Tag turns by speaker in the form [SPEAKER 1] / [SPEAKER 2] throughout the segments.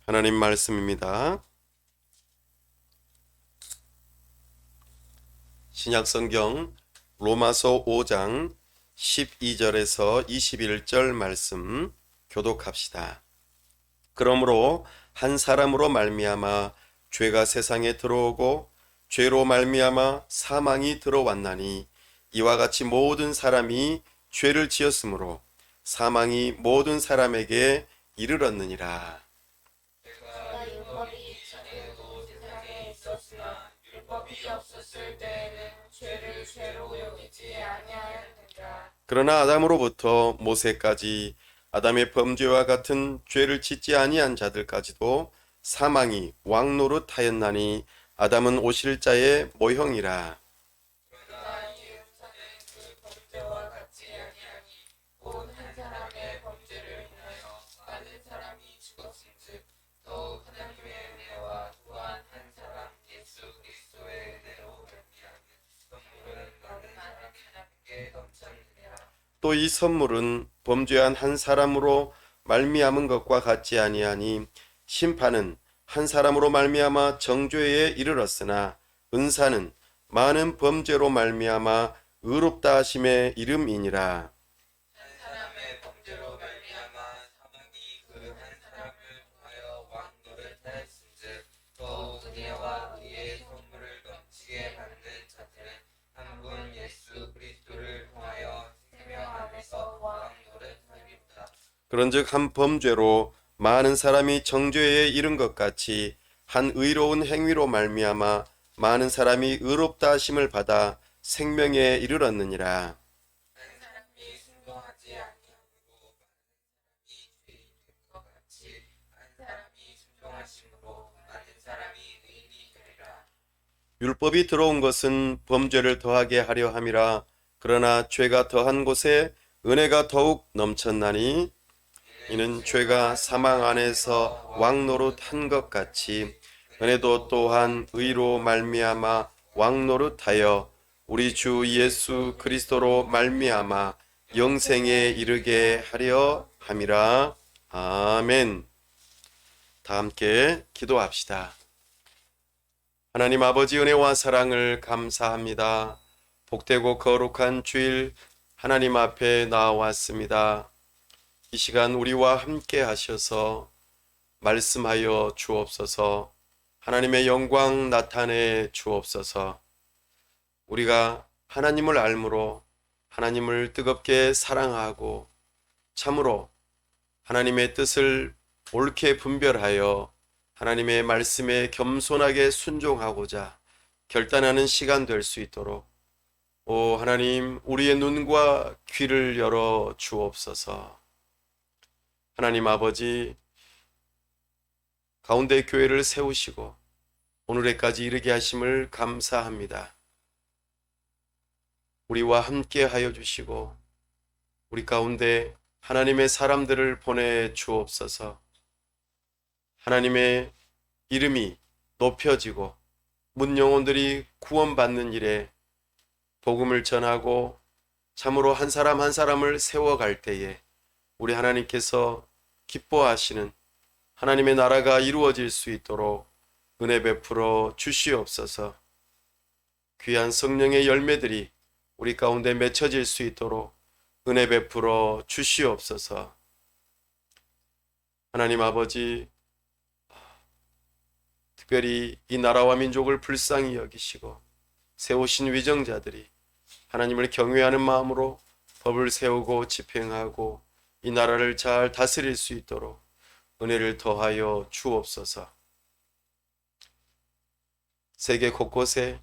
[SPEAKER 1] 하나님 말씀입니다. 신약성경 로마서 5장 12절에서 21절 말씀 교독합시다. 그러므로 한 사람으로 말미암아 죄가 세상에 들어오고 죄로 말미암아 사망이 들어왔나니 이와 같이 모든 사람이 죄를 지었으므로 사망이 모든 사람에게 이르렀느니라.
[SPEAKER 2] 율법이 전에도 세상에 있었으나 율법이 없었을 때에는 죄를 죄로 여기지 아니하였느니라.
[SPEAKER 1] 그러나 아담으로부터 모세까지 아담의 범죄와 같은 죄를 짓지 아니한 자들까지도 사망이 왕노릇하였나니 아담은 오실 자의 모형이라.
[SPEAKER 2] 그러나 이 은사는 그 범죄와 같지 아니하니 곧 한 사람의 범죄를 인하여 많은 사람이 죽었은즉 더욱 하나님의 은혜와 또한 한 사람 예수 그리스도의 은혜로 말미암은 선물은 많은 사람에게 넘쳤느니라.
[SPEAKER 1] 또 이 선물은 범죄한 한 사람으로 말미암은 것과 같지 아니하니 심판은 한 사람으로 말미암아 정죄에 이르렀으나 은사는 많은 범죄로 말미암아 의롭다 하심의 이름이니라.
[SPEAKER 2] 한 사람의 범죄로 말미암아 사망이 그 한 사람을 통하여 왕노릇하였은즉 더욱 은혜와 의의 선물을 넘치게 받는 자들은 한 분 예수 그리스도를 통하여 생명 안에서 왕노릇하리로다.
[SPEAKER 1] 그런즉 한 범죄로 많은 사람이 정죄에 이른 것 같이 한 의로운 행위로 말미암아 많은 사람이 의롭다 하심을 받아 생명에 이르렀느니라.
[SPEAKER 2] 한 사람이 순종하지 아니함으로 많은 사람이 죄인이 된 것 같이 한 사람이 순종하심으로 많은 사람이 의인이 되리라.
[SPEAKER 1] 율법이 들어온 것은 범죄를 더하게 하려 함이라. 그러나 죄가 더한 곳에 은혜가 더욱 넘쳤나니 이는 죄가 사망 안에서 왕노릇한 것 같이 은혜도 또한 의로 말미암아 왕노릇하여 우리 주 예수 그리스도로 말미암아 영생에 이르게 하려 함이라. 아멘. 다 함께 기도합시다. 하나님 아버지 은혜와 사랑을 감사합니다. 복되고 거룩한 주일 하나님 앞에 나왔습니다. 이 시간 우리와 함께 하셔서 말씀하여 주옵소서. 하나님의 영광 나타내 주옵소서. 우리가 하나님을 알므로 하나님을 뜨겁게 사랑하고 참으로 하나님의 뜻을 옳게 분별하여 하나님의 말씀에 겸손하게 순종하고자 결단하는 시간 될 수 있도록 오 하나님 우리의 눈과 귀를 열어 주옵소서. 하나님 아버지 가운데 교회를 세우시고 오늘에까지 이르게 하심을 감사합니다. 우리와 함께 하여 주시고 우리 가운데 하나님의 사람들을 보내 주옵소서. 하나님의 이름이 높여지고 문 영혼들이 구원받는 일에 복음을 전하고 참으로 한 사람 한 사람을 세워갈 때에 우리 하나님께서 기뻐하시는 하나님의 나라가 이루어질 수 있도록 은혜 베풀어 주시옵소서. 귀한 성령의 열매들이 우리 가운데 맺혀질 수 있도록 은혜 베풀어 주시옵소서. 하나님 아버지 특별히 이 나라와 민족을 불쌍히 여기시고 세우신 위정자들이 하나님을 경외하는 마음으로 법을 세우고 집행하고 이 나라를 잘 다스릴 수 있도록 은혜를 더하여 주옵소서. 세계 곳곳에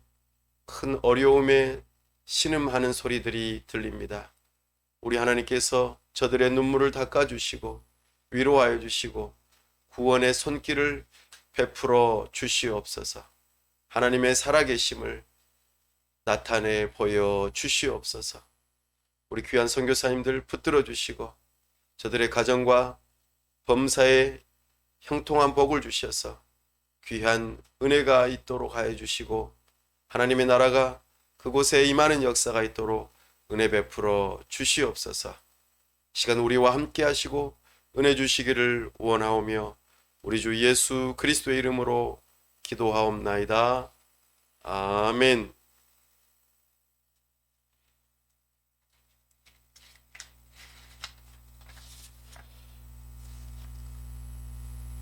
[SPEAKER 1] 큰 어려움에 신음하는 소리들이 들립니다. 우리 하나님께서 저들의 눈물을 닦아주시고 위로하여 주시고 구원의 손길을 베풀어 주시옵소서. 하나님의 살아계심을 나타내 보여 주시옵소서. 우리 귀한 선교사님들 붙들어 주시고 저들의 가정과 범사에 형통한 복을 주셔서 귀한 은혜가 있도록 하여 주시고 하나님의 나라가 그곳에 임하는 역사가 있도록 은혜 베풀어 주시옵소서. 시간 우리와 함께 하시고 은혜 주시기를 원하오며 우리 주 예수 그리스도의 이름으로 기도하옵나이다. 아멘.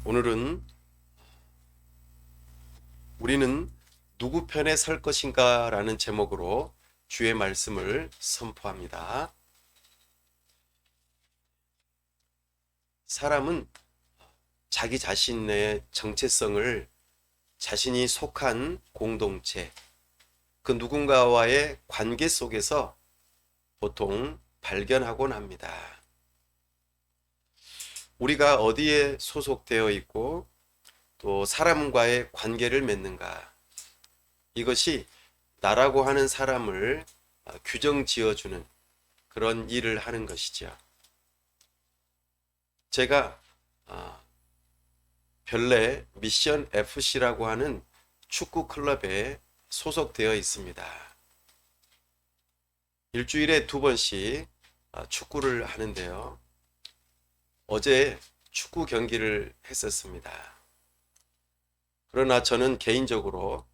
[SPEAKER 1] 오늘은 우리는 누구 편에 설 것인가 라는 제목으로 주의 말씀을 선포합니다. 사람은 자기 자신의 정체성을 자신이 속한 공동체, 그 누군가와의 관계 속에서 보통 발견하곤 합니다. 우리가 어디에 소속되어 있고 또 사람과의 관계를 맺는가, 이것이 나라고 하는 사람을 규정 지어주는 그런 일을 하는 것이죠. 제가 별내 미션 FC라고 하는 축구 클럽에 소속되어 있습니다. 일주일에 2번씩 축구를 하는데요. 어제 축구 경기를 했었습니다. 그러나 저는 개인적으로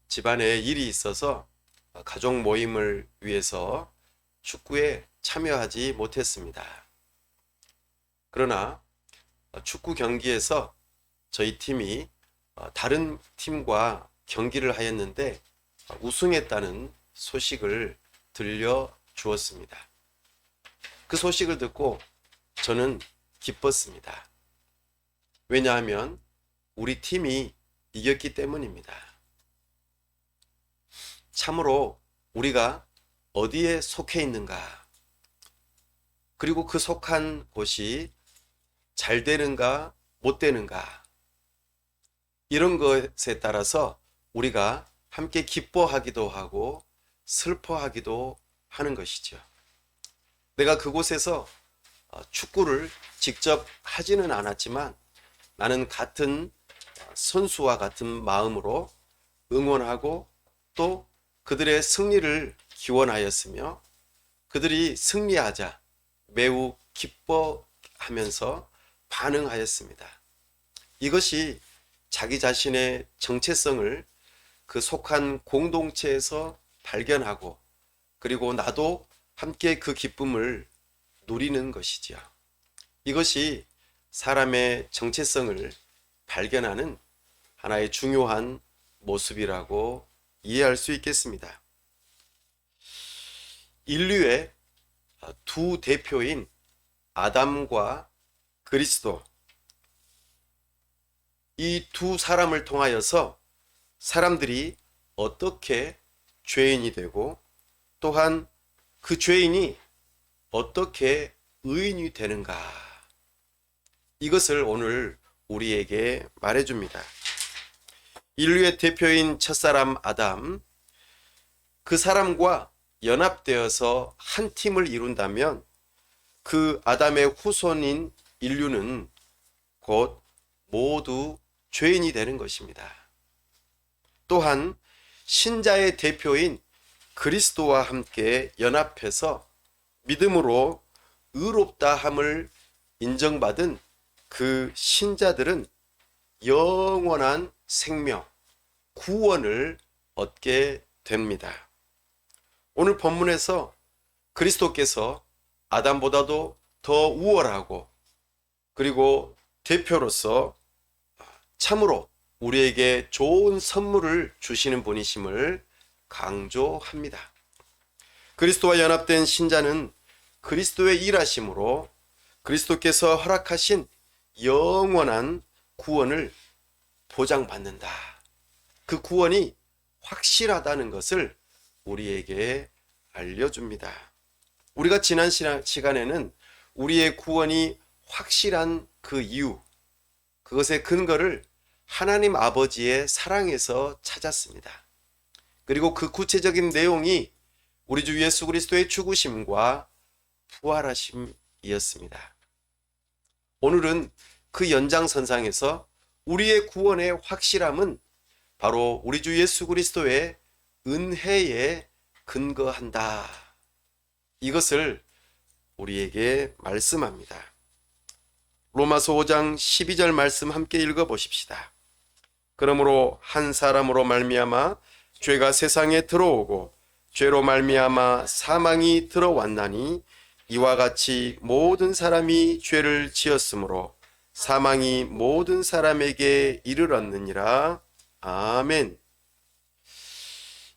[SPEAKER 1] 집안에 일이 있어서 가족 모임을 위해서 축구에 참여하지 못했습니다. 그러나 축구 경기에서 저희 팀이 다른 팀과 경기를 하였는데 우승했다는 소식을 들려주었습니다. 그 소식을 듣고 저는 기뻤습니다. 왜냐하면 우리 팀이 이겼기 때문입니다. 참으로 우리가 어디에 속해 있는가, 그리고 그 속한 곳이 잘 되는가 못 되는가, 이런 것에 따라서 우리가 함께 기뻐하기도 하고 슬퍼하기도 하는 것이죠. 내가 그곳에서 축구를 직접 하지는 않았지만 나는 같은 선수와 같은 마음으로 응원하고 또 그들의 승리를 기원하였으며 그들이 승리하자 매우 기뻐하면서 반응하였습니다. 이것이 자기 자신의 정체성을 그 속한 공동체에서 발견하고 그리고 나도 함께 그 기쁨을 누리는 것이지요. 이것이 사람의 정체성을 발견하는 하나의 중요한 모습이라고 이해할 수 있겠습니다. 인류의 두 대표인 아담과 그리스도, 이 두 사람을 통하여서 사람들이 어떻게 죄인이 되고 또한 그 죄인이 어떻게 의인이 되는가, 이것을 오늘 우리에게 말해줍니다. 인류의 대표인 첫사람 아담, 그 사람과 연합되어서 한 팀을 이룬다면 그 아담의 후손인 인류는 곧 모두 죄인이 되는 것입니다. 또한 신자의 대표인 그리스도와 함께 연합해서 믿음으로 의롭다 함을 인정받은 그 신자들은 영원한 생명, 구원을 얻게 됩니다. 오늘 본문에서 그리스도께서 아담보다도 더 우월하고 그리고 대표로서 참으로 우리에게 좋은 선물을 주시는 분이심을 강조합니다. 그리스도와 연합된 신자는 그리스도의 일하심으로 그리스도께서 허락하신 영원한 구원을 보장받는다. 그 구원이 확실하다는 것을 우리에게 알려줍니다. 우리가 지난 시간에는 우리의 구원이 확실한 그 이유, 그것의 근거를 하나님 아버지의 사랑에서 찾았습니다. 그리고 그 구체적인 내용이 우리 주 예수 그리스도의 죽으심과 부활하심이었습니다. 오늘은 그 연장선상에서 우리의 구원의 확실함은 바로 우리 주 예수 그리스도의 은혜에 근거한다. 이것을 우리에게 말씀합니다. 로마서 5장 12절 말씀 함께 읽어보십시다. 그러므로 한 사람으로 말미암아 죄가 세상에 들어오고 죄로 말미암아 사망이 들어왔나니 이와 같이 모든 사람이 죄를 지었으므로 사망이 모든 사람에게 이르렀느니라. 아멘.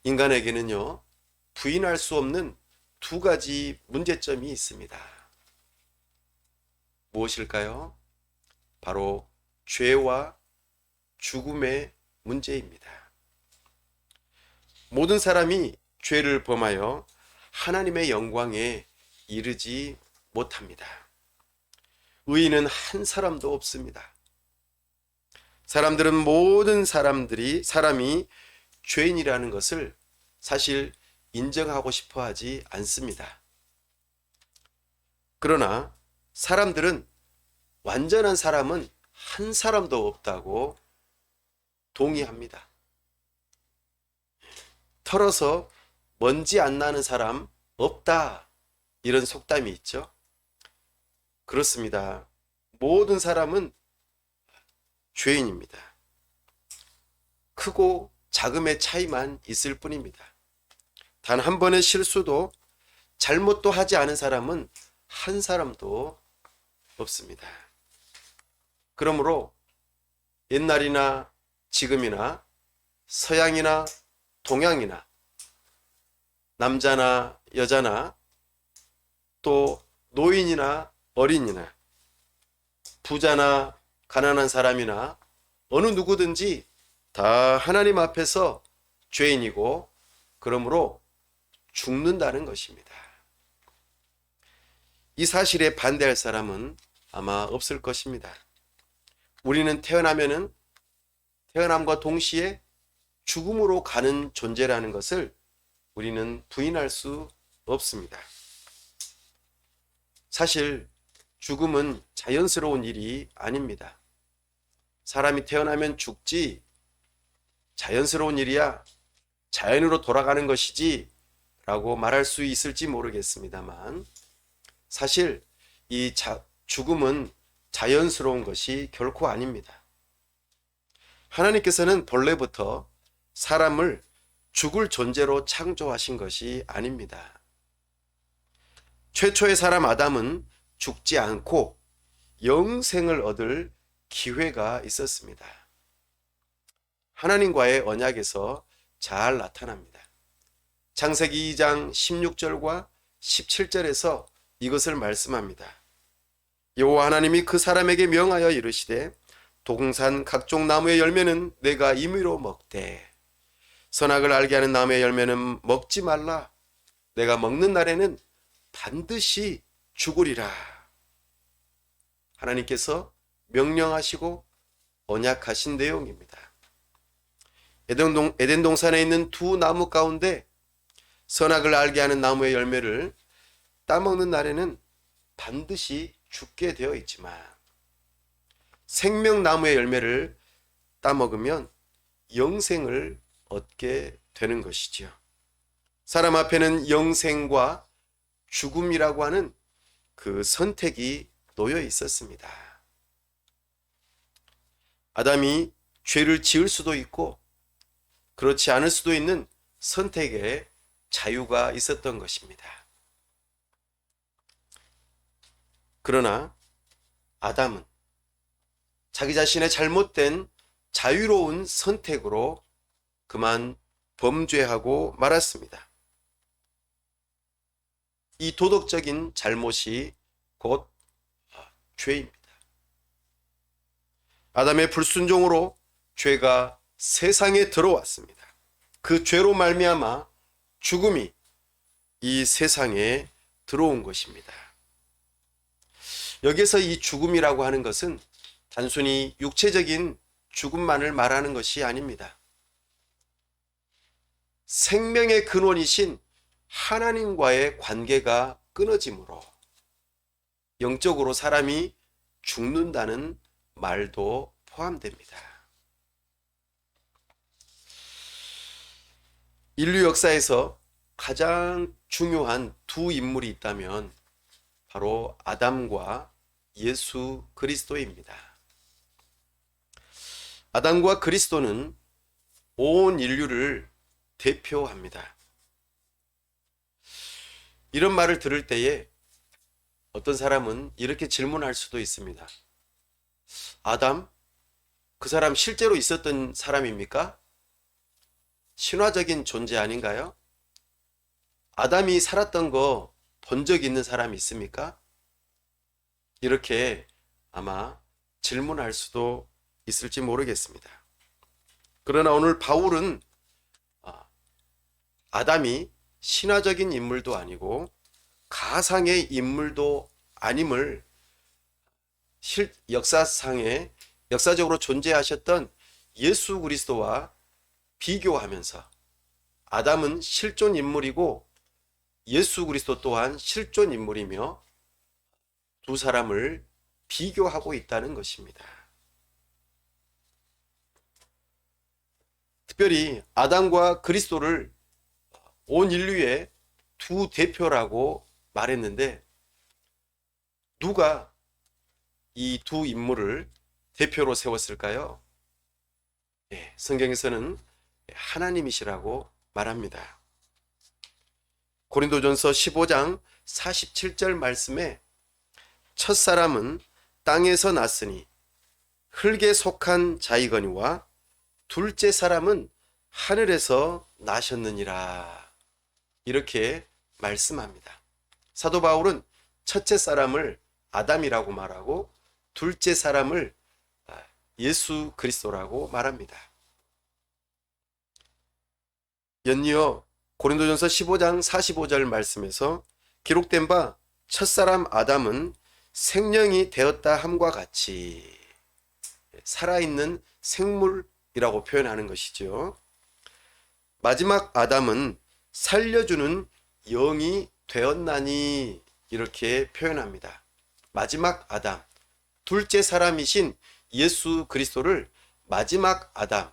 [SPEAKER 1] 인간에게는요, 부인할 수 없는 두 가지 문제점이 있습니다. 무엇일까요? 바로 죄와 죽음의 문제입니다. 모든 사람이 죄를 범하여 하나님의 영광에 이르지 못합니다. 의인은 한 사람도 없습니다. 사람들은 모든 사람이 죄인이라는 것을 사실 인정하고 싶어 하지 않습니다. 그러나 사람들은 완전한 사람은 한 사람도 없다고 동의합니다. 털어서 먼지 안 나는 사람 없다, 이런 속담이 있죠. 그렇습니다. 모든 사람은 죄인입니다. 크고 작음의 차이만 있을 뿐입니다. 단 한 번의 실수도 잘못도 하지 않은 사람은 한 사람도 없습니다. 그러므로 옛날이나 지금이나 서양이나 동양이나 남자나 여자나 또 노인이나 어린이나 부자나 가난한 사람이나 어느 누구든지 다 하나님 앞에서 죄인이고 그러므로 죽는다는 것입니다. 이 사실에 반대할 사람은 아마 없을 것입니다. 우리는 태어남과 동시에 죽음으로 가는 존재라는 것을 우리는 부인할 수 없습니다. 사실 죽음은 자연스러운 일이 아닙니다. 사람이 태어나면 죽지, 자연스러운 일이야, 자연으로 돌아가는 것이지 라고 말할 수 있을지 모르겠습니다만 사실 이 죽음은 자연스러운 것이 결코 아닙니다. 하나님께서는 본래부터 사람을 죽을 존재로 창조하신 것이 아닙니다. 최초의 사람 아담은 죽지 않고 영생을 얻을 기회가 있었습니다. 하나님과의 언약에서 잘 나타납니다. 창세기 2장 16절과 17절에서 이것을 말씀합니다. 여호와 하나님이 그 사람에게 명하여 이르시되 동산 각종 나무의 열매는 내가 임의로 먹되 선악을 알게 하는 나무의 열매는 먹지 말라. 내가 먹는 날에는 반드시 죽으리라. 하나님께서 명령하시고 언약하신 내용입니다. 에덴 동산에 있는 두 나무 가운데 선악을 알게 하는 나무의 열매를 따먹는 날에는 반드시 죽게 되어 있지만 생명나무의 열매를 따먹으면 영생을 얻게 되는 것이지요. 사람 앞에는 영생과 죽음이라고 하는 그 선택이 놓여 있었습니다. 아담이 죄를 지을 수도 있고 그렇지 않을 수도 있는 선택에 자유가 있었던 것입니다. 그러나 아담은 자기 자신의 잘못된 자유로운 선택으로 그만 범죄하고 말았습니다. 이 도덕적인 잘못이 곧 죄입니다. 아담의 불순종으로 죄가 세상에 들어왔습니다. 그 죄로 말미암아 죽음이 이 세상에 들어온 것입니다. 여기서 이 죽음이라고 하는 것은 단순히 육체적인 죽음만을 말하는 것이 아닙니다. 생명의 근원이신 하나님과의 관계가 끊어짐으로 영적으로 사람이 죽는다는 말도 포함됩니다. 인류 역사에서 가장 중요한 두 인물이 있다면 바로 아담과 예수 그리스도입니다. 아담과 그리스도는 온 인류를 대표합니다. 이런 말을 들을 때에 어떤 사람은 이렇게 질문할 수도 있습니다. 아담? 그 사람 실제로 있었던 사람입니까? 신화적인 존재 아닌가요? 아담이 살았던 거 본 적 있는 사람이 있습니까? 이렇게 아마 질문할 수도 있을지 모르겠습니다. 그러나 오늘 바울은 아담이 신화적인 인물도 아니고 가상의 인물도 아님을 역사적으로 존재하셨던 예수 그리스도와 비교하면서 아담은 실존 인물이고 예수 그리스도 또한 실존 인물이며 두 사람을 비교하고 있다는 것입니다. 특별히 아담과 그리스도를 온 인류의 두 대표라고 말했는데 누가 이 두 인물을 대표로 세웠을까요? 성경에서는 하나님이시라고 말합니다. 고린도전서 15장 47절 말씀에 첫사람은 땅에서 났으니 흙에 속한 자이거니와 둘째 사람은 하늘에서 나셨느니라. 이렇게 말씀합니다. 사도 바울은 첫째 사람을 아담이라고 말하고 둘째 사람을 예수 그리스도라고 말합니다. 연이어 고린도전서 15장 45절 말씀에서 기록된 바 첫사람 아담은 생명이 되었다 함과 같이 살아있는 생물이라고 표현하는 것이죠. 마지막 아담은 살려주는 영이 되었나니 이렇게 표현합니다. 마지막 아담, 둘째 사람이신 예수 그리스도를 마지막 아담,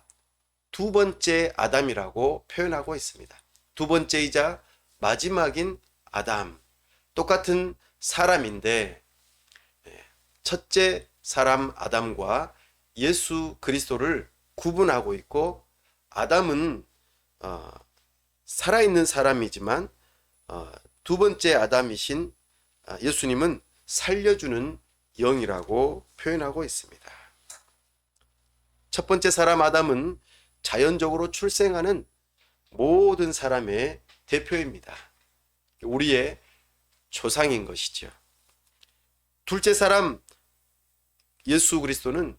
[SPEAKER 1] 두 번째 아담이라고 표현하고 있습니다. 두 번째이자 마지막인 아담, 똑같은 사람인데 첫째 사람 아담과 예수 그리스도를 구분하고 있고 아담은 살아있는 사람이지만 두 번째 아담이신 예수님은 살려주는 영이라고 표현하고 있습니다. 첫 번째 사람 아담은 자연적으로 출생하는 모든 사람의 대표입니다. 우리의 조상인 것이죠. 둘째 사람 예수 그리스도는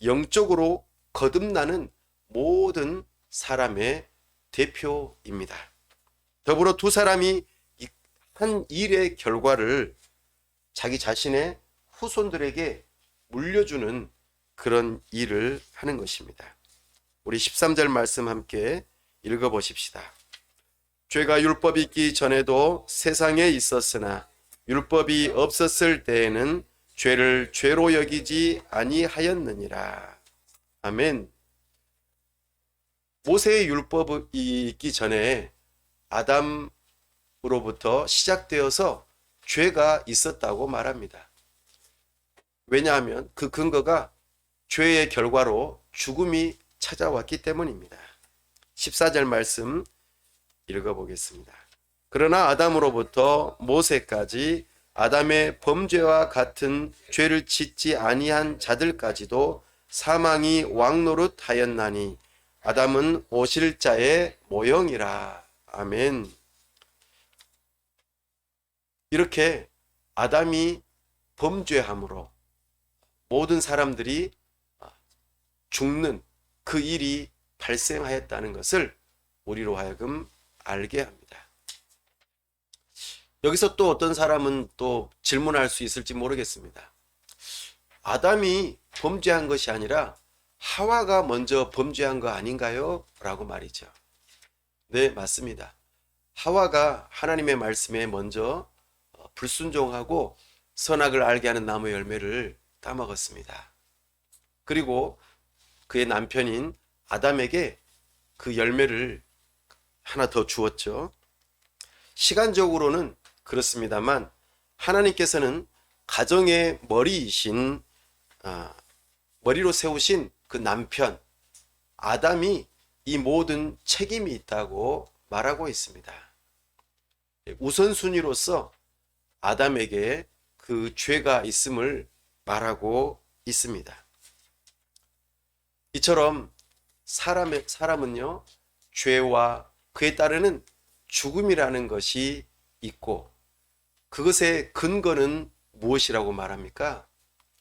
[SPEAKER 1] 영적으로 거듭나는 모든 사람의 대표입니다. 더불어 두 사람이 한 일의 결과를 자기 자신의 후손들에게 물려주는 그런 일을 하는 것입니다. 우리 13절 말씀 함께 읽어보십시다. 죄가 율법이 있기 전에도 세상에 있었으나 율법이 없었을 때에는 죄를 죄로 여기지 아니하였느니라. 아멘. 모세의 율법이 있기 전에 아담으로부터 시작되어서 죄가 있었다고 말합니다. 왜냐하면 그 근거가 죄의 결과로 죽음이 찾아왔기 때문입니다. 14절 말씀 읽어보겠습니다. 그러나 아담으로부터 모세까지 아담의 범죄와 같은 죄를 짓지 아니한 자들까지도 사망이 왕노릇하였나니 아담은 오실 자의 모형이라. 아멘. 이렇게 아담이 범죄함으로 모든 사람들이 죽는 그 일이 발생하였다는 것을 우리로 하여금 알게 합니다. 여기서 또 어떤 사람은 또 질문할 수 있을지 모르겠습니다. 아담이 범죄한 것이 아니라 하와가 먼저 범죄한 거 아닌가요? 라고 말이죠. 네, 맞습니다. 하와가 하나님의 말씀에 먼저 불순종하고 선악을 알게 하는 나무 열매를 따먹었습니다. 그리고 그의 남편인 아담에게 그 열매를 하나 더 주었죠. 시간적으로는 그렇습니다만 하나님께서는 가정의 머리이신 머리로 세우신 그 남편 아담이 이 모든 책임이 있다고 말하고 있습니다. 우선순위로서 아담에게 그 죄가 있음을 말하고 있습니다. 이처럼 사람은요, 죄와 그에 따르는 죽음이라는 것이 있고, 그것의 근거는 무엇이라고 말합니까?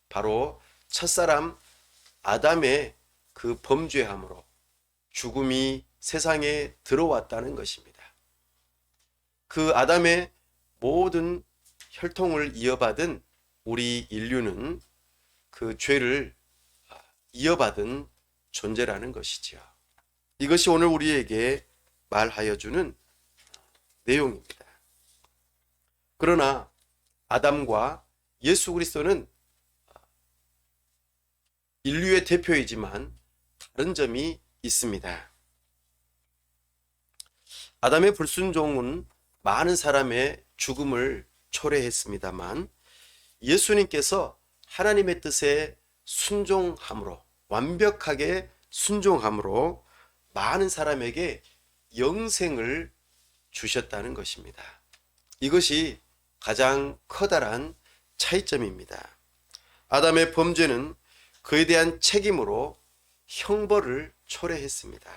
[SPEAKER 1] 바로 첫사람 아담의 그 범죄함으로 죽음이 세상에 들어왔다는 것입니다. 그 아담의 모든 혈통을 이어받은 우리 인류는 그 죄를 이어받은 존재라는 것이지요. 이것이 오늘 우리에게 말하여 주는 내용입니다. 그러나 아담과 예수 그리스도는 인류의 대표이지만 다른 점이 있습니다. 아담의 불순종은 많은 사람의 죽음을 초래했습니다만 예수님께서 하나님의 뜻에 순종함으로, 완벽하게 순종함으로 많은 사람에게 영생을 주셨다는 것입니다. 이것이 가장 커다란 차이점입니다. 아담의 범죄는 그에 대한 책임으로 형벌을 초래했습니다.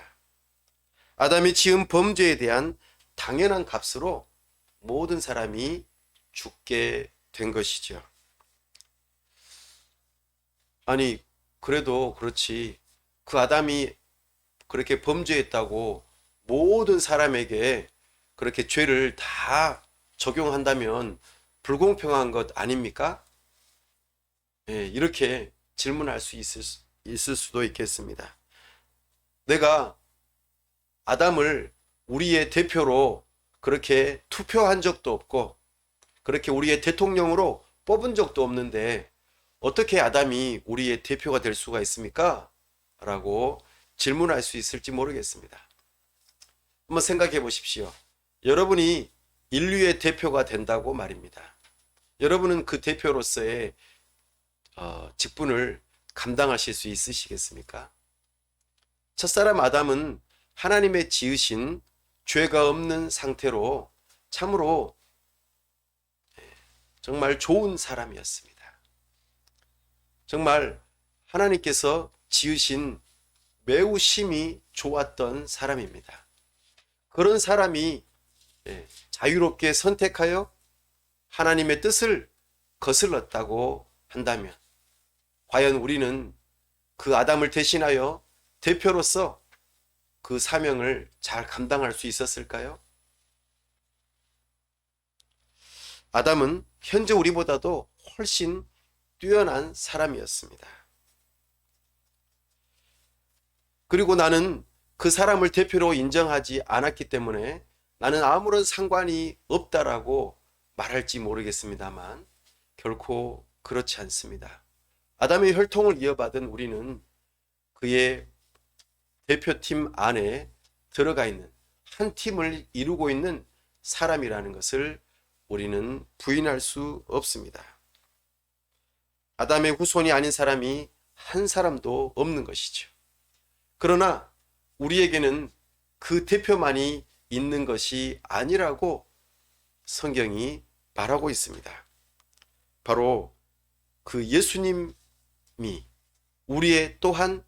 [SPEAKER 1] 아담이 지은 범죄에 대한 당연한 값으로 모든 사람이 죽게 된 것이죠. 아니, 그래도 그렇지. 그 아담이 그렇게 범죄했다고 모든 사람에게 그렇게 죄를 다 적용한다면 불공평한 것 아닙니까? 이렇게 질문할 수 있을 수도 있겠습니다. 내가 아담을 우리의 대표로 그렇게 투표한 적도 없고 그렇게 우리의 대통령으로 뽑은 적도 없는데 어떻게 아담이 우리의 대표가 될 수가 있습니까? 라고 질문할 수 있을지 모르겠습니다. 한번 생각해 보십시오. 여러분이 인류의 대표가 된다고 말입니다. 여러분은 그 대표로서의 직분을 감당하실 수 있으시겠습니까? 첫사람 아담은 하나님의 지으신 죄가 없는 상태로 참으로 정말 좋은 사람이었습니다. 정말 하나님께서 지으신 매우 심히 좋았던 사람입니다. 그런 사람이 자유롭게 선택하여 하나님의 뜻을 거슬렀다고 한다면 과연 우리는 그 아담을 대신하여 대표로서 그 사명을 잘 감당할 수 있었을까요? 아담은 현재 우리보다도 훨씬 뛰어난 사람이었습니다. 그리고 나는 그 사람을 대표로 인정하지 않았기 때문에 나는 아무런 상관이 없다라고 말할지 모르겠습니다만 결코 그렇지 않습니다. 아담의 혈통을 이어받은 우리는 그의 대표팀 안에 들어가 있는 한 팀을 이루고 있는 사람이라는 것을 우리는 부인할 수 없습니다. 아담의 후손이 아닌 사람이 한 사람도 없는 것이죠. 그러나 우리에게는 그 대표만이 있는 것이 아니라고 성경이 말하고 있습니다. 바로 그 예수님이 우리의 또한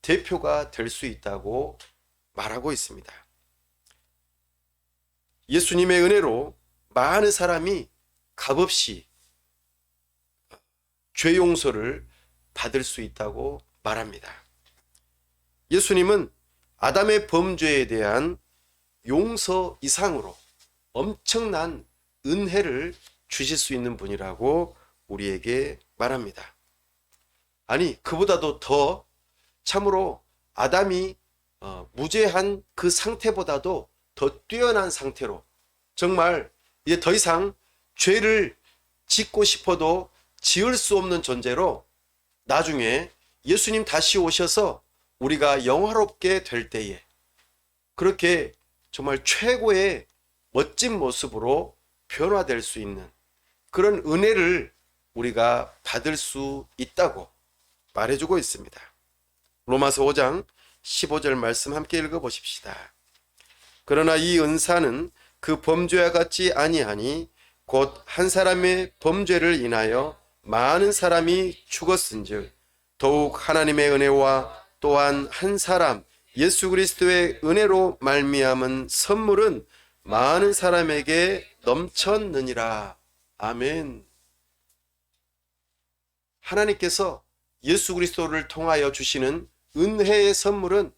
[SPEAKER 1] 대표가 될 수 있다고 말하고 있습니다. 예수님의 은혜로 많은 사람이 값없이 죄 용서를 받을 수 있다고 말합니다. 예수님은 아담의 범죄에 대한 용서 이상으로 엄청난 은혜를 주실 수 있는 분이라고 우리에게 말합니다. 아니, 그보다도 더 참으로 아담이 무죄한 그 상태보다도 더 뛰어난 상태로 정말 이제 더 이상 죄를 짓고 싶어도 지을 수 없는 존재로 나중에 예수님 다시 오셔서 우리가 영화롭게 될 때에 그렇게 정말 최고의 멋진 모습으로 변화될 수 있는 그런 은혜를 우리가 받을 수 있다고 말해주고 있습니다. 로마서 5장 15절 말씀 함께 읽어보십시다. 그러나 이 은사는 그 범죄와 같지 아니하니 곧 한 사람의 범죄를 인하여 많은 사람이 죽었은즉 더욱 하나님의 은혜와 또한 한 사람 예수 그리스도의 은혜로 말미암은 선물은 많은 사람에게 넘쳤느니라. 아멘. 하나님께서 예수 그리스도를 통하여 주시는 은혜의 선물은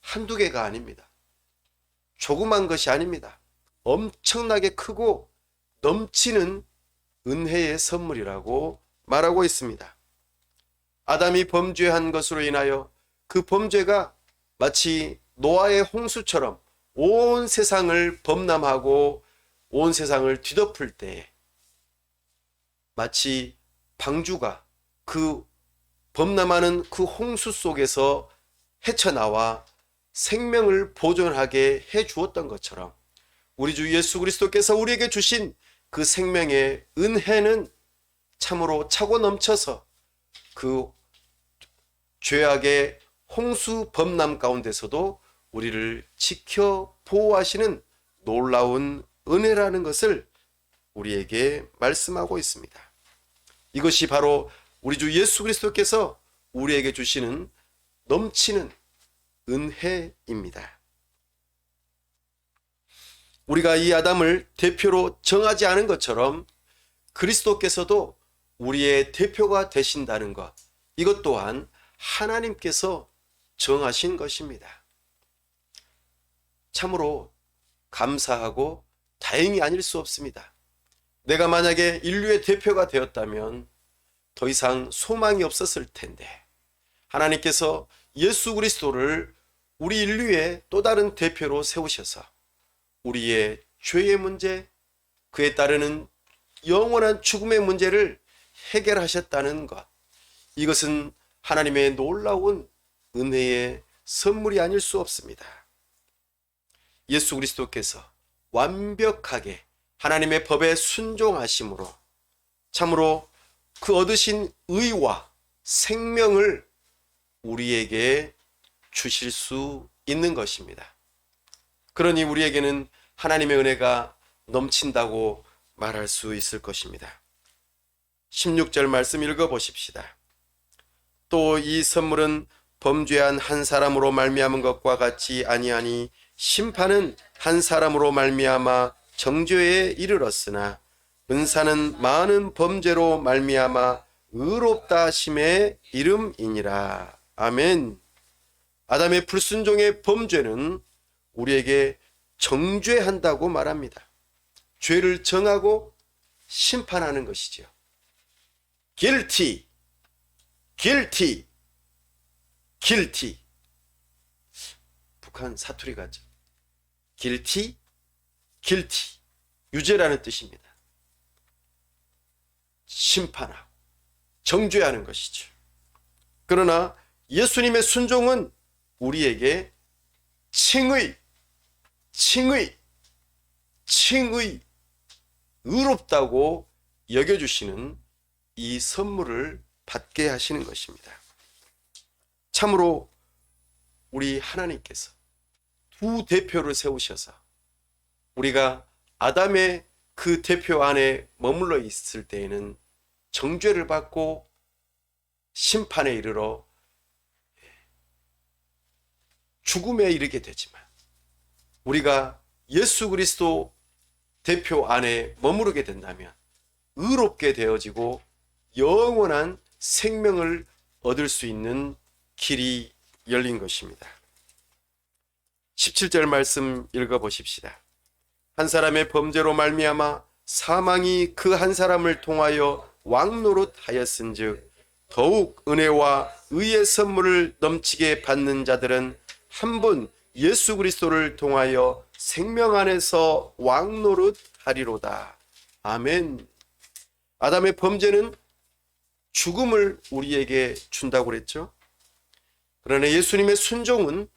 [SPEAKER 1] 한두 개가 아닙니다. 조그만 것이 아닙니다. 엄청나게 크고 넘치는 은혜의 선물이라고 말하고 있습니다. 아담이 범죄한 것으로 인하여 그 범죄가 마치 노아의 홍수처럼 온 세상을 범람하고 온 세상을 뒤덮을 때에 마치 방주가 그 범람하는 그 홍수 속에서 헤쳐나와 생명을 보존하게 해 주었던 것처럼 우리 주 예수 그리스도께서 우리에게 주신 그 생명의 은혜는 참으로 차고 넘쳐서 그 죄악의 홍수 범람 가운데서도 우리를 지켜 보호하시는 놀라운 은혜라는 것을 우리에게 말씀하고 있습니다. 이것이 바로 우리 주 예수 그리스도께서 우리에게 주시는 넘치는 은혜입니다. 우리가 이 아담을 대표로 정하지 않은 것처럼 그리스도께서도 우리의 대표가 되신다는 것, 이것 또한 하나님께서 정하신 것입니다. 참으로 감사하고 다행이 아닐 수 없습니다. 내가 만약에 인류의 대표가 되었다면 더 이상 소망이 없었을 텐데 하나님께서 예수 그리스도를 우리 인류의 또 다른 대표로 세우셔서 우리의 죄의 문제, 그에 따르는 영원한 죽음의 문제를 해결하셨다는 것, 이것은 하나님의 놀라운 은혜의 선물이 아닐 수 없습니다. 예수 그리스도께서 완벽하게 하나님의 법에 순종하심으로 참으로 그 얻으신 의와 생명을 우리에게 주실 수 있는 것입니다. 그러니 우리에게는 하나님의 은혜가 넘친다고 말할 수 있을 것입니다. 16절 말씀 읽어보십시다. 또 이 선물은 범죄한 한 사람으로 말미암은 것과 같지 아니하니 심판은 한 사람으로 말미암아 정죄에 이르렀으나 은사는 많은 범죄로 말미암아 의롭다 하심의 이름이니라. 아멘. 아담의 불순종의 범죄는 우리에게 정죄한다고 말합니다. 죄를 정하고 심판하는 것이죠. guilty, guilty, guilty. 북한 사투리 같죠. guilty, guilty. 유죄라는 뜻입니다. 심판하고 정죄하는 것이죠. 그러나 예수님의 순종은 우리에게 칭의, 의롭다고 여겨주시는 이 선물을 받게 하시는 것입니다. 참으로 우리 하나님께서 두 대표를 세우셔서 우리가 아담의 그 대표 안에 머물러 있을 때에는 정죄를 받고 심판에 이르러 죽음에 이르게 되지만 우리가 예수 그리스도 대표 안에 머무르게 된다면 의롭게 되어지고 영원한 생명을 얻을 수 있는 길이 열린 것입니다. 17절 말씀 읽어보십시다. 한 사람의 범죄로 말미암아 사망이 그 한 사람을 통하여 왕노릇하였은즉 더욱 은혜와 의의 선물을 넘치게 받는 자들은 한 분 예수 그리스도를 통하여 생명 안에서 왕노릇하리로다. 아멘. 아담의 범죄는 죽음을 우리에게 준다고 그랬죠. 그러나 예수님의 순종은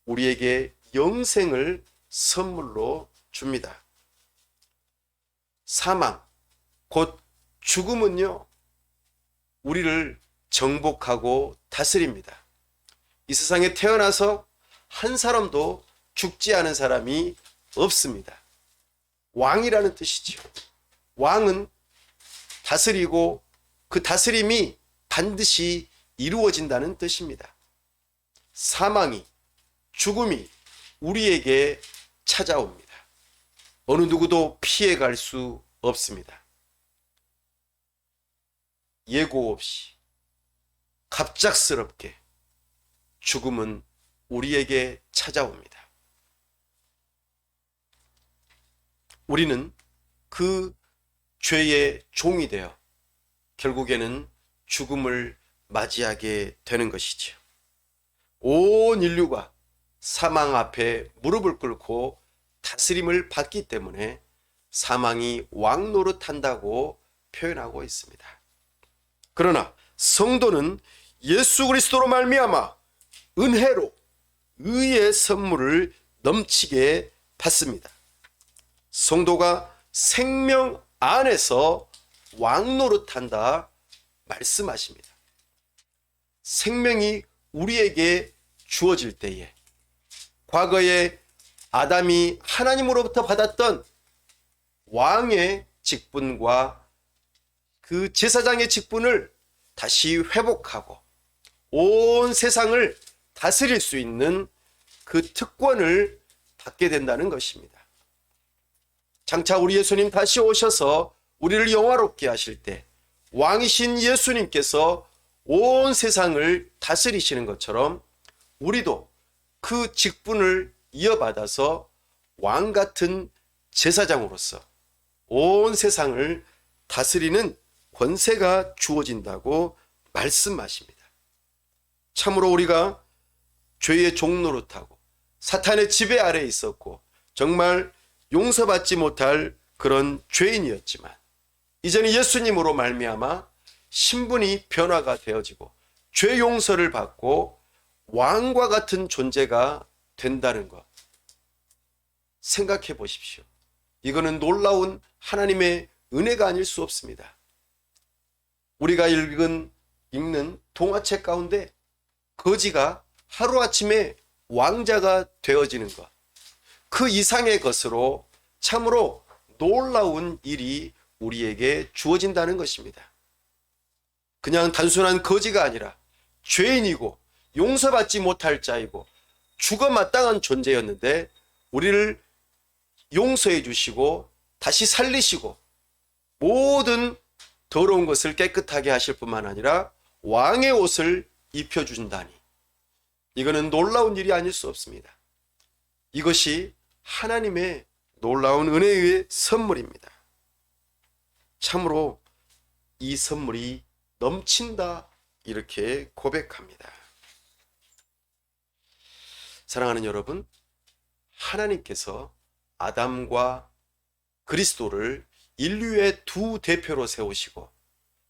[SPEAKER 1] 우리에게 영생을 선물로 줍니다. 사망, 곧 죽음은요, 우리를 정복하고 다스립니다. 이 세상에 태어나서 한 사람도 죽지 않은 사람이 없습니다. 왕이라는 뜻이지요. 왕은 다스리고 그 다스림이 반드시 이루어진다는 뜻입니다. 사망이, 죽음이 우리에게 찾아옵니다. 어느 누구도 피해갈 수 없습니다. 예고 없이 갑작스럽게 죽음은 우리에게 찾아옵니다. 우리는 그 죄의 종이 되어 결국에는 죽음을 맞이하게 되는 것이지요. 온 인류가 사망 앞에 무릎을 꿇고 다스림을 받기 때문에 사망이 왕 노릇한다고 표현하고 있습니다. 그러나 성도는 예수 그리스도로 말미암아 은혜로 의의 선물을 넘치게 받습니다. 성도가 생명 안에서 왕 노릇한다 말씀하십니다. 생명이 우리에게 주어질 때에 과거에 아담이 하나님으로부터 받았던 왕의 직분과 그 제사장의 직분을 다시 회복하고 온 세상을 다스릴 수 있는 그 특권을 받게 된다는 것입니다. 장차 우리 예수님 다시 오셔서 우리를 영화롭게 하실 때 왕이신 예수님께서 온 세상을 다스리시는 것처럼 우리도 그 직분을 이어받아서 왕 같은 제사장으로서 온 세상을 다스리는 권세가 주어진다고 말씀하십니다. 참으로 우리가 죄의 종노릇하고 사탄의 지배 아래에 있었고 정말 용서받지 못할 그런 죄인이었지만 이제는 예수님으로 말미암아 신분이 변화가 되어지고 죄 용서를 받고 왕과 같은 존재가 된다는 것 생각해 보십시오. 이거는 놀라운 하나님의 은혜가 아닐 수 없습니다. 우리가 읽는 동화책 가운데 거지가 하루아침에 왕자가 되어지는 것, 그 이상의 것으로 참으로 놀라운 일이 우리에게 주어진다는 것입니다. 그냥 단순한 거지가 아니라 죄인이고 용서받지 못할 자이고 죽어 마땅한 존재였는데 우리를 용서해 주시고 다시 살리시고 모든 더러운 것을 깨끗하게 하실 뿐만 아니라 왕의 옷을 입혀준다니 이거는 놀라운 일이 아닐 수 없습니다. 이것이 하나님의 놀라운 은혜의 선물입니다. 참으로 이 선물이 넘친다 이렇게 고백합니다. 사랑하는 여러분, 하나님께서 아담과 그리스도를 인류의 두 대표로 세우시고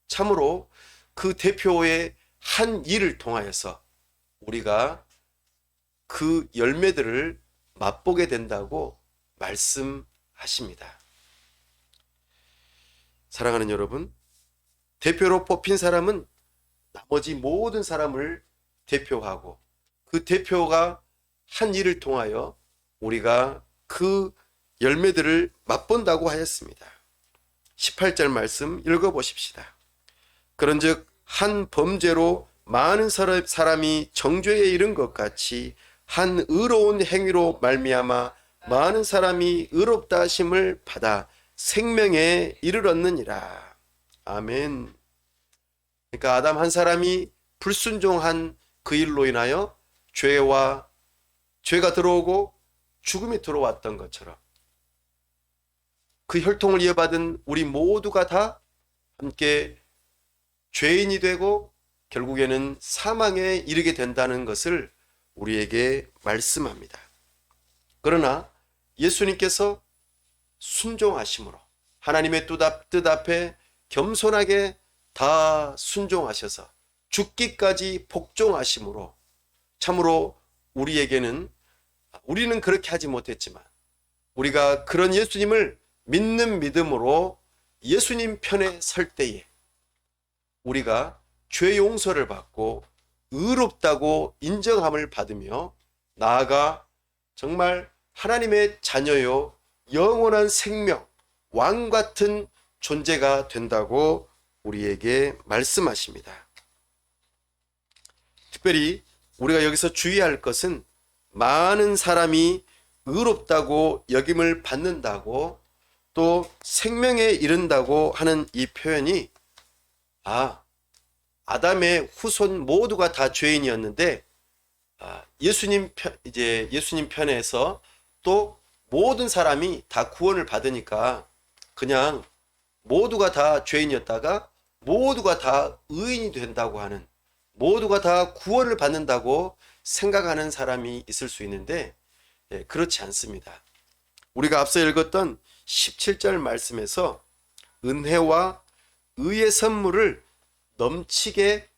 [SPEAKER 1] 참으로 그 대표의 한 일을 통하여서 우리가 그 열매들을 맛보게 된다고 말씀하십니다. 사랑하는 여러분, 대표로 뽑힌 사람은 나머지 모든 사람을 대표하고 그 대표가 한 일을 통하여 우리가 그 열매들을 맛본다고 하였습니다. 18절 말씀 읽어보십시다. 그런즉 한 범죄로 많은 사람이 정죄에 이른 것 같이 한 의로운 행위로 말미암아 많은 사람이 의롭다 하심을 받아 생명에 이르렀느니라. 아멘. 그러니까 아담 한 사람이 불순종한 그 일로 인하여 죄가 들어오고 죽음이 들어왔던 것처럼 그 혈통을 이어받은 우리 모두가 다 함께 죄인이 되고 결국에는 사망에 이르게 된다는 것을 우리에게 말씀합니다. 그러나 예수님께서 순종하심으로 하나님의 뜻 앞에 겸손하게 다 순종하셔서 죽기까지 복종하심으로 참으로 우리는 그렇게 하지 못했지만 우리가 그런 예수님을 믿는 믿음으로 예수님 편에 설 때에 우리가 죄 용서를 받고 의롭다고 인정함을 받으며 나아가 정말 하나님의 자녀요 영원한 생명, 왕 같은 존재가 된다고 우리에게 말씀하십니다. 특별히 우리가 여기서 주의할 것은 많은 사람이 의롭다고 여김을 받는다고 또 생명에 이른다고 하는 이 표현이 아담의 후손 모두가 다 죄인이었는데 예수님 편에서 또 모든 사람이 다 구원을 받으니까 그냥 모두가 다 죄인이었다가 모두가 다 의인이 된다고 하는, 모두가 다 구원을 받는다고 생각하는 사람이 있을 수 있는데 그렇지 않습니다. 우리가 앞서 읽었던 17절 말씀에서 은혜와 의의 선물을 넘치게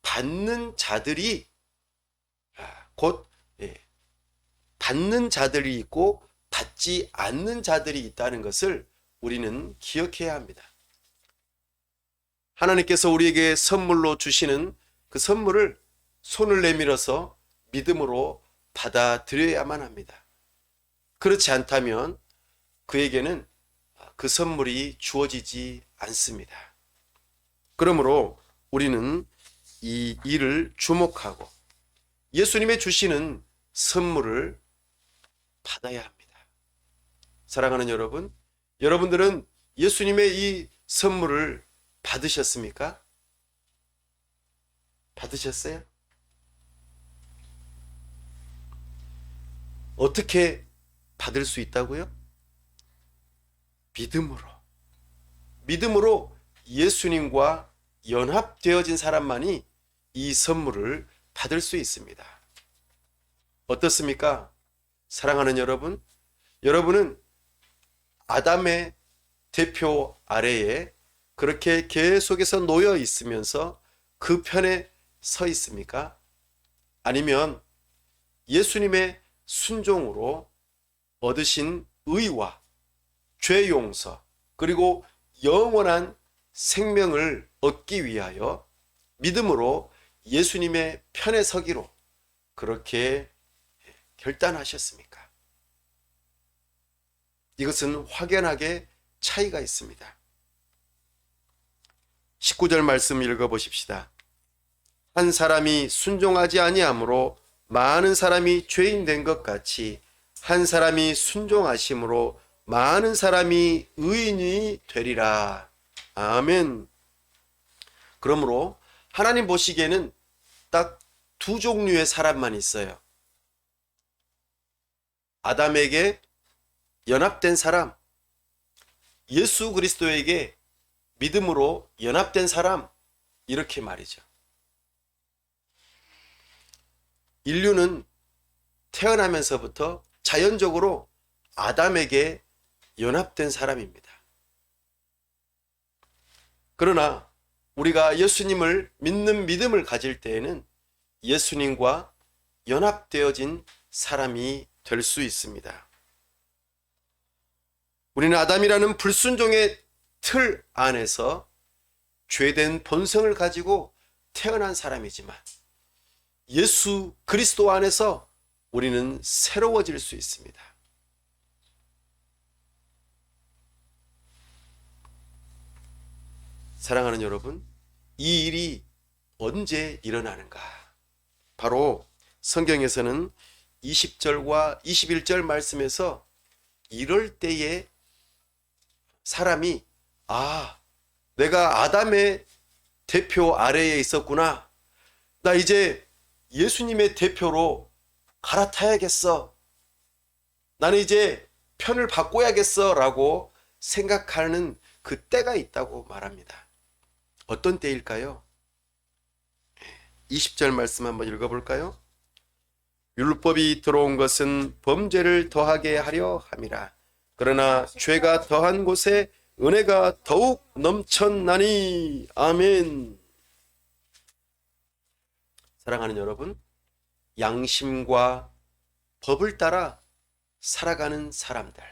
[SPEAKER 1] 받는 자들이 곧 받는 자들이 있고 받지 않는 자들이 있다는 것을 우리는 기억해야 합니다. 하나님께서 우리에게 선물로 주시는 그 선물을 손을 내밀어서 믿음으로 받아들여야만 합니다. 그렇지 않다면 그에게는 그 선물이 주어지지 않습니다. 그러므로 우리는 이 일을 주목하고 예수님의 주시는 선물을 받아야 합니다. 사랑하는 여러분, 여러분들은 예수님의 이 선물을 받으셨습니까? 받으셨어요? 어떻게 받을 수 있다고요? 믿음으로 예수님과 연합되어진 사람만이 이 선물을 받을 수 있습니다. 어떻습니까? 사랑하는 여러분, 여러분은 아담의 대표 아래에 그렇게 계속해서 놓여 있으면서 그 편에 서 있습니까? 아니면 예수님의 순종으로 얻으신 의와 죄 용서 그리고 영원한 생명을 얻기 위하여 믿음으로 예수님의 편에 서기로 그렇게 결단하셨습니까? 이것은 확연하게 차이가 있습니다. 19절 말씀 읽어보십시다. 한 사람이 순종하지 아니하므로 많은 사람이 죄인 된 것 같이 한 사람이 순종하심으로 많은 사람이 의인이 되리라. 아멘. 그러므로 하나님 보시기에는 딱 두 종류의 사람만 있어요. 아담에게 연합된 사람, 예수 그리스도에게 믿음으로 연합된 사람, 이렇게 말이죠. 인류는 태어나면서부터 자연적으로 아담에게 연합된 사람입니다. 그러나 우리가 예수님을 믿는 믿음을 가질 때에는 예수님과 연합되어진 사람이 될 수 있습니다. 우리는 아담이라는 불순종의 틀 안에서 죄된 본성을 가지고 태어난 사람이지만 예수 그리스도 안에서 우리는 새로워질 수 있습니다. 사랑하는 여러분, 이 일이 언제 일어나는가? 바로 성경에서는 20절과 21절 말씀에서 이럴 때에 사람이 내가 아담의 대표 아래에 있었구나. 나 이제 예수님의 대표로 갈아타야겠어. 나는 이제 편을 바꿔야겠어 라고 생각하는 그 때가 있다고 말합니다. 어떤 때일까요? 20절 말씀 한번 읽어볼까요? 율법이 들어온 것은 범죄를 더하게 하려 함이라. 그러나 죄가 더한 곳에 은혜가 더욱 넘쳤나니. 아멘. 사랑하는 여러분, 양심과 법을 따라 살아가는 사람들,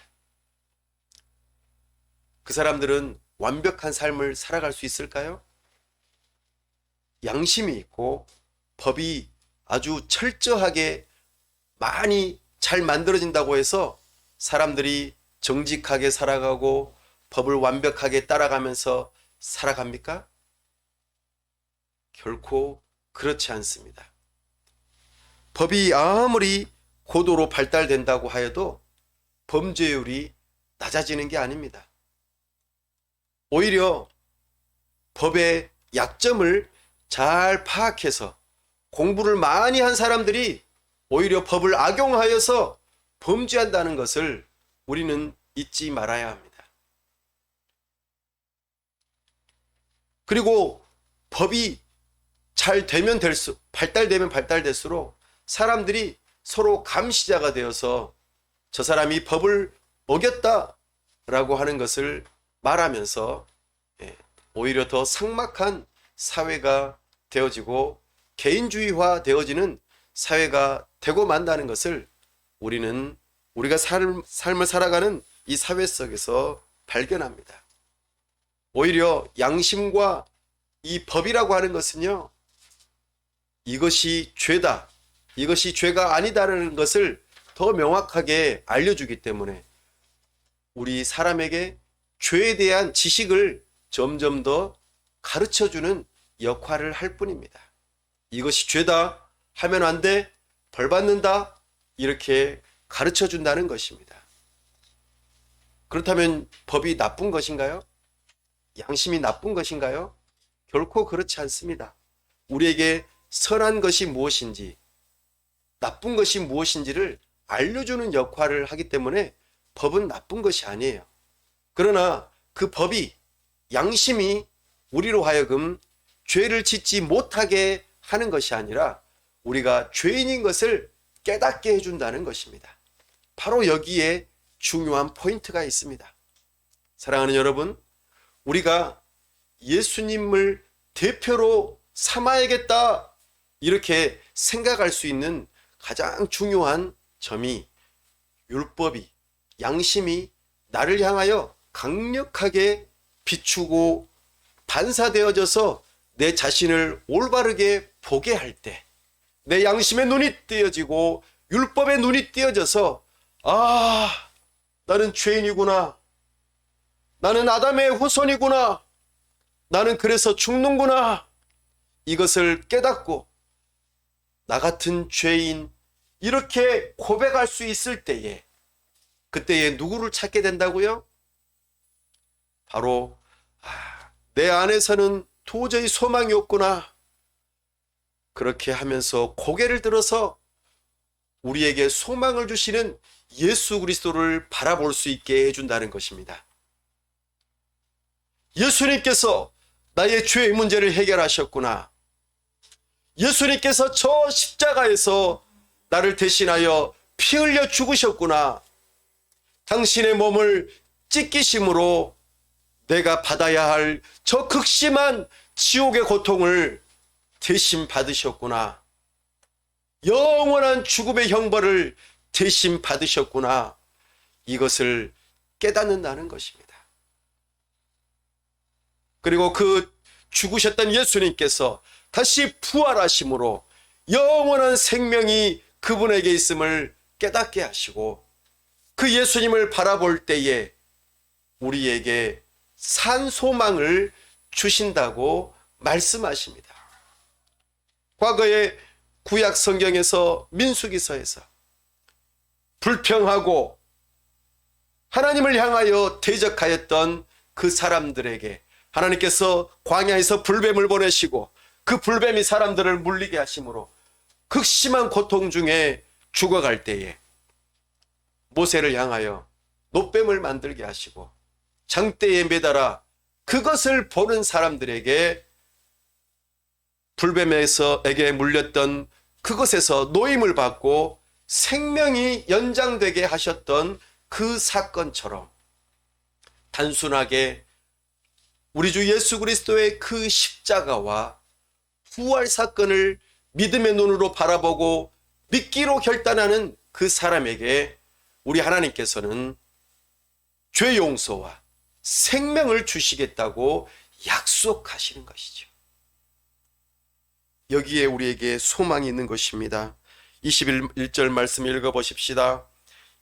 [SPEAKER 1] 그 사람들은 완벽한 삶을 살아갈 수 있을까요? 양심이 있고 법이 아주 철저하게 많이 잘 만들어진다고 해서 사람들이 정직하게 살아가고 법을 완벽하게 따라가면서 살아갑니까? 결코 그렇지 않습니다. 법이 아무리 고도로 발달된다고 하여도 범죄율이 낮아지는 게 아닙니다. 오히려 법의 약점을 잘 파악해서 공부를 많이 한 사람들이 오히려 법을 악용하여서 범죄한다는 것을 우리는 잊지 말아야 합니다. 그리고 법이 잘 되면 발달되면 발달될수록 사람들이 서로 감시자가 되어서 저 사람이 법을 어겼다라고 하는 것을 말하면서 오히려 더 삭막한 사회가 되어지고 개인주의화 되어지는 사회가 되고 만다는 것을 우리가 삶을 살아가는 이 사회 속에서 발견합니다. 오히려 양심과 이 법이라고 하는 것은요, 이것이 죄다, 이것이 죄가 아니다라는 것을 더 명확하게 알려주기 때문에 우리 사람에게 죄에 대한 지식을 점점 더 가르쳐주는 역할을 할 뿐입니다. 이것이 죄다, 하면 안 돼, 벌 받는다, 이렇게 가르쳐 준다는 것입니다. 그렇다면 법이 나쁜 것인가요? 양심이 나쁜 것인가요? 결코 그렇지 않습니다. 우리에게 선한 것이 무엇인지, 나쁜 것이 무엇인지를 알려주는 역할을 하기 때문에 법은 나쁜 것이 아니에요. 그러나 그 법이, 양심이 우리로 하여금 죄를 짓지 못하게 하는 것이 아니라 우리가 죄인인 것을 깨닫게 해준다는 것입니다. 바로 여기에 중요한 포인트가 있습니다. 사랑하는 여러분, 우리가 예수님을 대표로 삼아야겠다 이렇게 생각할 수 있는 가장 중요한 점이 율법이, 양심이 나를 향하여 강력하게 비추고 반사되어져서 내 자신을 올바르게 보게 할 때, 내 양심의 눈이 띄어지고 율법의 눈이 띄어져서 나는 죄인이구나, 나는 아담의 후손이구나, 나는 그래서 죽는구나, 이것을 깨닫고 나 같은 죄인 이렇게 고백할 수 있을 때에, 그때에 누구를 찾게 된다고요? 바로 내 안에서는 도저히 소망이 없구나, 그렇게 하면서 고개를 들어서 우리에게 소망을 주시는 예수 그리스도를 바라볼 수 있게 해준다는 것입니다. 예수님께서 나의 죄의 문제를 해결하셨구나, 예수님께서 저 십자가에서 나를 대신하여 피 흘려 죽으셨구나, 당신의 몸을 찢기심으로 내가 받아야 할 저 극심한 지옥의 고통을 대신 받으셨구나, 영원한 죽음의 형벌을 대신 받으셨구나, 이것을 깨닫는다는 것입니다. 그리고 그 죽으셨던 예수님께서 다시 부활하심으로 영원한 생명이 그분에게 있음을 깨닫게 하시고, 그 예수님을 바라볼 때에 우리에게 산 소망을 주신다고 말씀하십니다. 과거에 구약 성경에서 민수기서에서 불평하고 하나님을 향하여 대적하였던 그 사람들에게 하나님께서 광야에서 불뱀을 보내시고 그 불뱀이 사람들을 물리게 하심으로 극심한 고통 중에 죽어갈 때에 모세를 향하여 놋뱀을 만들게 하시고 장대에 매달아 그것을 보는 사람들에게 불뱀에게 물렸던 그것에서 노임을 받고 생명이 연장되게 하셨던 그 사건처럼 단순하게 우리 주 예수 그리스도의 그 십자가와 부활 사건을 믿음의 눈으로 바라보고 믿기로 결단하는 그 사람에게 우리 하나님께서는 죄 용서와 생명을 주시겠다고 약속하시는 것이죠. 여기에 우리에게 소망이 있는 것입니다. 21절 말씀 읽어보십시다.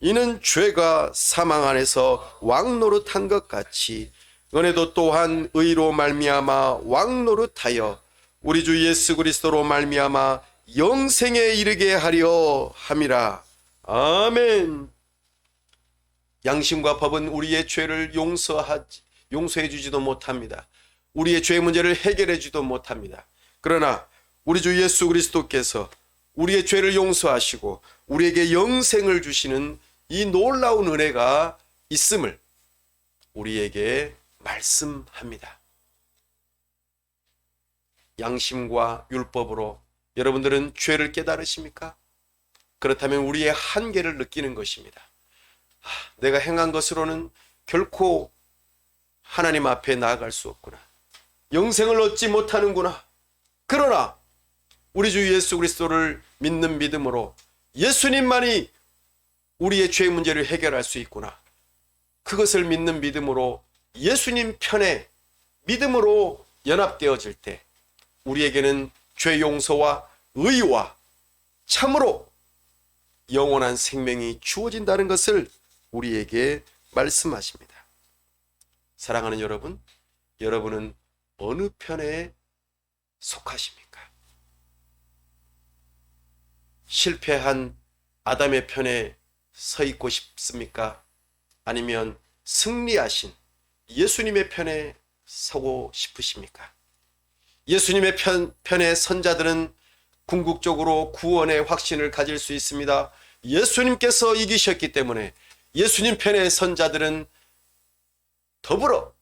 [SPEAKER 1] 이는 죄가 사망 안에서 왕노릇한 것 같이 은혜도 또한 의로 말미암아 왕노릇하여 우리 주 예수 그리스도로 말미암아 영생에 이르게 하려 함이라. 아멘. 양심과 법은 우리의 죄를 용서해 주지도 못합니다. 우리의 죄 문제를 해결해 주지도 못합니다. 그러나 우리 주 예수 그리스도께서 우리의 죄를 용서하시고 우리에게 영생을 주시는 이 놀라운 은혜가 있음을 우리에게 말씀합니다. 양심과 율법으로 여러분들은 죄를 깨달으십니까? 그렇다면 우리의 한계를 느끼는 것입니다. 내가 행한 것으로는 결코 하나님 앞에 나아갈 수 없구나. 영생을 얻지 못하는구나. 그러나 우리 주 예수 그리스도를 믿는 믿음으로 예수님만이 우리의 죄 문제를 해결할 수 있구나. 그것을 믿는 믿음으로 예수님 편에 믿음으로 연합되어질 때 우리에게는 죄 용서와 의와 참으로 영원한 생명이 주어진다는 것을 우리에게 말씀하십니다. 사랑하는 여러분, 여러분은 어느 편에 속하십니까? 실패한 아담의 편에 서 있고 싶습니까? 아니면 승리하신 예수님의 편에 서고 싶으십니까? 예수님의 편의 선자들은 궁극적으로 구원의 확신을 가질 수 있습니다. 예수님께서 이기셨기 때문에 예수님 편의 선자들은 더불어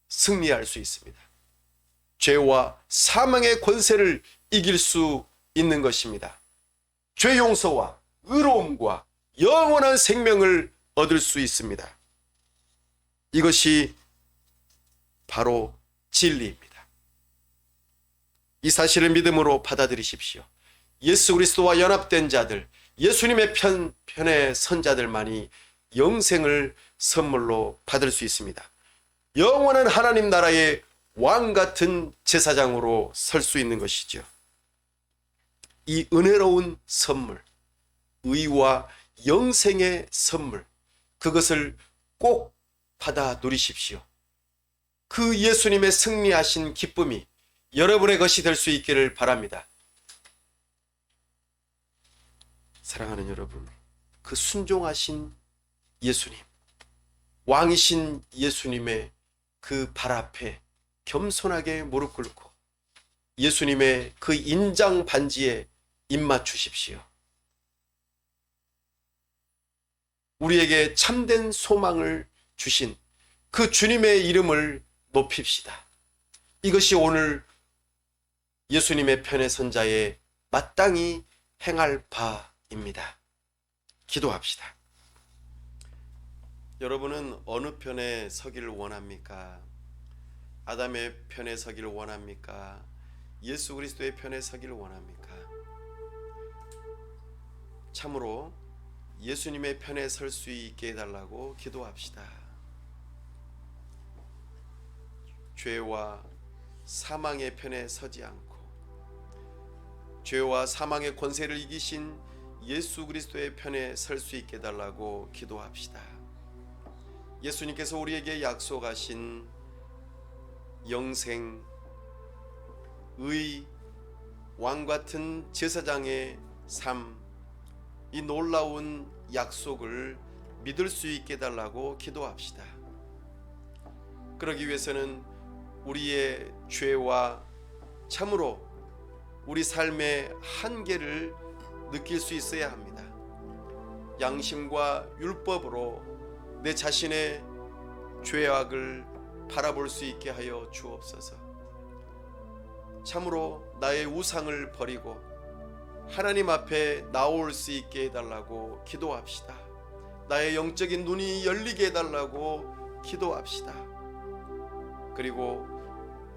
[SPEAKER 1] 승리할 수 있습니다. 죄와 사망의 권세를 이길 수 있는 것입니다. 죄 용서와 의로움과 영원한 생명을 얻을 수 있습니다. 이것이 바로 진리입니다. 이 사실을 믿음으로 받아들이십시오. 예수 그리스도와 연합된 자들, 예수님의 편의 선자들만이 영생을 선물로 받을 수 있습니다. 영원한 하나님 나라의 왕 같은 제사장으로 설 수 있는 것이죠. 이 은혜로운 선물, 의와 영생의 선물, 그것을 꼭 받아 누리십시오. 그 예수님의 승리하신 기쁨이 여러분의 것이 될 수 있기를 바랍니다. 사랑하는 여러분, 그 순종하신 예수님, 왕이신 예수님의 그 발 앞에 겸손하게 무릎 꿇고 예수님의 그 인장 반지에 입 맞추십시오. 우리에게 참된 소망을 주신 그 주님의 이름을 높입시다. 이것이 오늘 예수님의 편의 선자의 마땅히 행할 바입니다. 기도합시다. 여러분은 어느 편에 서기를 원합니까? 아담의 편에 서기를 원합니까? 예수 그리스도의 편에 서기를 원합니까? 참으로 예수님의 편에 설 수 있게 해달라고 기도합시다. 죄와 사망의 편에 서지 않고 죄와 사망의 권세를 이기신 예수 그리스도의 편에 설 수 있게 해달라고 기도합시다. 예수님께서 우리에게 약속하신 영생, 의, 왕같은 제사장의 삶, 이 놀라운 약속을 믿을 수 있게 해달라고 기도합시다. 그러기 위해서는 우리의 죄와 참으로 우리 삶의 한계를 느낄 수 있어야 합니다. 양심과 율법으로 내 자신의 죄악을 바라볼 수 있게 하여 주옵소서. 참으로 나의 우상을 버리고 하나님 앞에 나올 수 있게 해달라고 기도합시다. 나의 영적인 눈이 열리게 해달라고 기도합시다. 그리고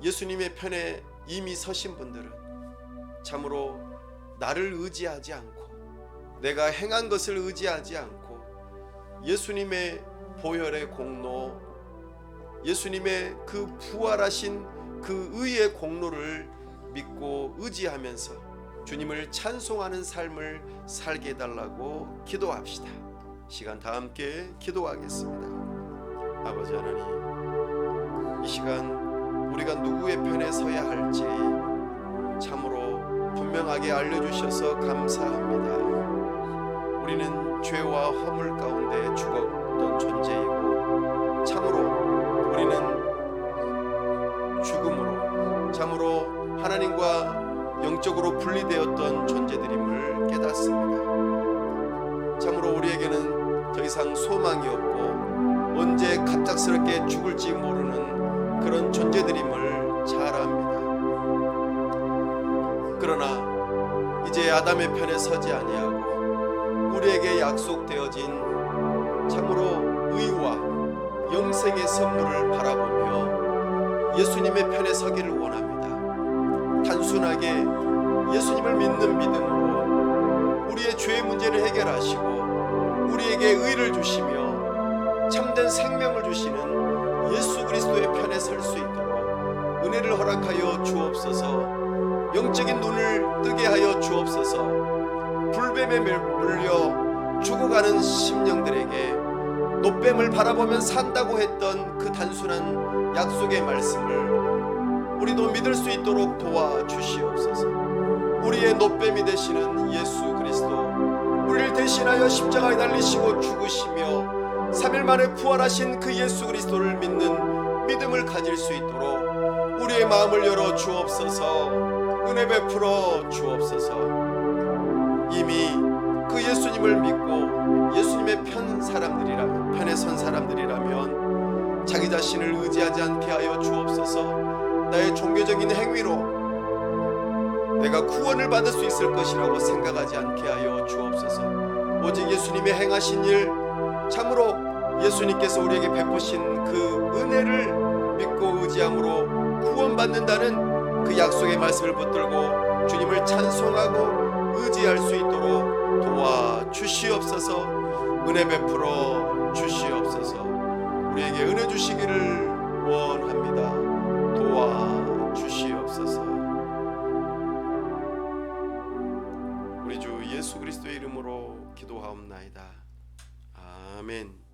[SPEAKER 1] 예수님의 편에 이미 서신 분들은 참으로 나를 의지하지 않고 내가 행한 것을 의지하지 않고 예수님의 보혈의 공로, 예수님의 그 부활하신 그 의의 공로를 믿고 의지하면서 주님을 찬송하는 삶을 살게 해달라고 기도합시다. 시간 다 함께 기도하겠습니다. 아버지 하나님, 이 시간 우리가 누구의 편에 서야 할지 참으로 분명하게 알려주셔서 감사합니다. 우리는 죄와 허물 가운데 죽었던 존재이고 참으로 우리는 죽음으로, 참으로 하나님과 영적으로 분리되었던 존재들임을 깨닫습니다. 참으로 우리에게는 더 이상 소망이 없고 언제 갑작스럽게 죽을지 모르는 그런 존재들임을 잘 압니다. 그러나 이제 아담의 편에 서지 아니하고 우리에게 약속되어진 참으로 의와 영생의 선물을 바라보며 예수님의 편에 서기를 원합니다. 단순하게 예수님을 믿는 믿음으로 우리의 죄의 문제를 해결하시고 우리에게 의를 주시며 참된 생명을 주시는 예수 그리스도의 편에 설 수 있도록 은혜를 허락하여 주옵소서. 영적인 눈을 뜨게 하여 주옵소서. 불뱀에 물려 죽어가는 심령들에게 노뱀을 바라보면 산다고 했던 그 단순한 약속의 말씀을 우리도 믿을 수 있도록 도와주시옵소서. 우리의 노뱀이 되시는 예수 그리스도, 우리를 대신하여 십자가에 달리시고 죽으시며 3일 만에 부활하신 그 예수 그리스도를 믿는 믿음을 가질 수 있도록 우리의 마음을 열어 주옵소서. 은혜 베풀어 주옵소서. 이미 그 예수님을 믿고 예수님의 편에 선 사람들이라면 자기 자신을 의지하지 않게 하여 주옵소서. 나의 종교적인 행위로 내가 구원을 받을 수 있을 것이라고 생각하지 않게 하여 주옵소서. 오직 예수님의 행하신 일, 참으로 예수님께서 우리에게 베푸신 그 은혜를 믿고 의지함으로 구원받는다는 그 약속의 말씀을 붙들고 주님을 찬송하고 의지할 수 있도록 도와주시옵소서. 은혜 베풀어 주시옵소서. 우리에게 은혜 주시기를 원합니다. 도와주시옵소서. 우리 주 예수 그리스도의 이름으로 기도하옵나이다. 아멘.